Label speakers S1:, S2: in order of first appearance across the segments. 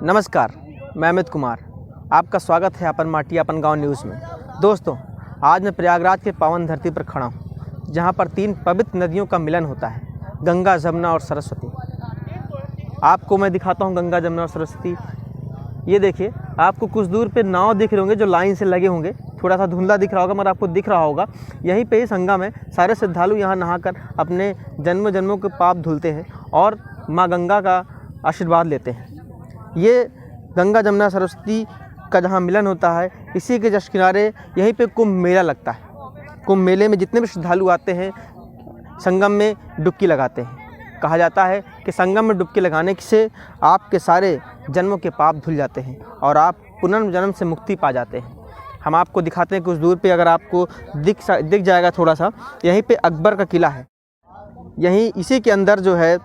S1: नमस्कार, मैं अमित कुमार। आपका स्वागत है अपन माटी अपन गांव न्यूज़ में। दोस्तों, आज मैं प्रयागराज के पावन धरती पर खड़ा हूं, जहां पर 3 पवित्र नदियों का मिलन होता है, गंगा, जमुना और सरस्वती। आपको मैं दिखाता हूं गंगा, जमुना और सरस्वती। ये देखिए, आपको कुछ दूर पे नाव दिख रहे होंगे जो लाइन से लगे होंगे। थोड़ा सा धुंधला दिख रहा होगा मगर आपको दिख रहा होगा। यहीं पे ही संगम है। सारे श्रद्धालु यहाँ नहाकर अपने जन्म जन्मों के पाप धुलते हैं और माँ गंगा का आशीर्वाद लेते हैं। ये गंगा, जमुना, सरस्वती का जहाँ मिलन होता है, इसी के जस्ट किनारे यहीं पे कुंभ मेला लगता है। कुंभ मेले में जितने भी श्रद्धालु आते हैं, संगम में डुबकी लगाते हैं। कहा जाता है कि संगम में डुबकी लगाने से आपके सारे जन्मों के पाप धुल जाते हैं और आप पुनर्जन्म से मुक्ति पा जाते हैं। हम आपको दिखाते हैं कुछ दूर पे, अगर आपको दिख जाएगा थोड़ा सा, यहीं पे अकबर का किला है। यहीं इसी के अंदर जो है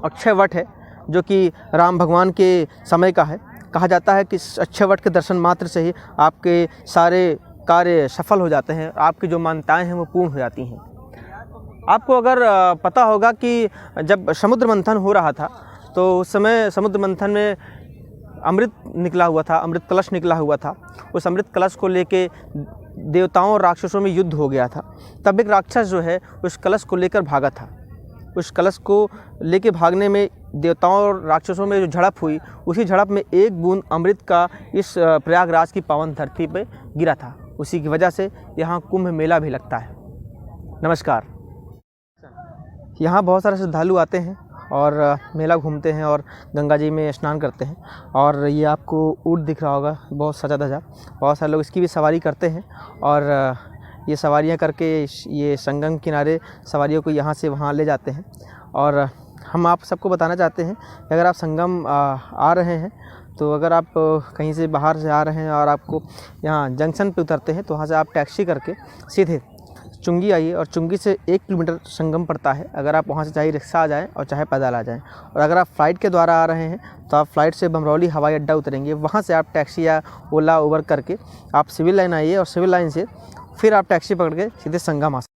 S1: अक्षय वट है, जो कि राम भगवान के समय का है। कहा जाता है कि अक्षय वट के दर्शन मात्र से ही आपके सारे कार्य सफल हो जाते हैं, आपकी जो मान्यताएं हैं वो पूर्ण हो जाती हैं। आपको अगर पता होगा कि जब समुद्र मंथन हो रहा था तो उस समय समुद्र मंथन में अमृत निकला हुआ था, अमृत कलश निकला हुआ था। उस अमृत कलश को लेके देवताओं और राक्षसों में युद्ध हो गया था। तब एक राक्षस जो है उस कलश को लेकर भागा था। उस कलश को लेके भागने में देवताओं और राक्षसों में जो झड़प हुई, उसी झड़प में एक बूंद अमृत का इस प्रयागराज की पावन धरती पे गिरा था। उसी की वजह से यहाँ कुंभ मेला भी लगता है। नमस्कार। यहाँ बहुत सारे श्रद्धालु आते हैं और मेला घूमते हैं और गंगा जी में स्नान करते हैं। और ये आपको ऊँट दिख रहा होगा, बहुत सजा धजा। बहुत सारे लोग इसकी भी सवारी करते हैं और ये सवारियाँ करके ये संगम किनारे सवारियों को यहाँ से वहाँ ले जाते हैं। और हम आप सबको बताना चाहते हैं कि अगर आप संगम आ रहे हैं, तो अगर आप कहीं से बाहर से आ रहे हैं और आपको यहाँ जंक्शन पे उतरते हैं, तो वहाँ से आप टैक्सी करके सीधे चुंगी आइए और चुंगी से 1 किलोमीटर संगम पड़ता है। अगर आप वहाँ से चाहे रिक्शा आ जाएँ और चाहे पैदल आ जाएँ। और अगर आप फ़्लाइट के द्वारा आ रहे हैं तो आप फ़्लाइट से बमरौली हवाई अड्डा उतरेंगे। वहाँ से आप टैक्सी या ओला उबर करके आप सिविल लाइन आइए और सिविल लाइन से फिर आप टैक्सी पकड़ के सीधे संगम आ सकते हैं।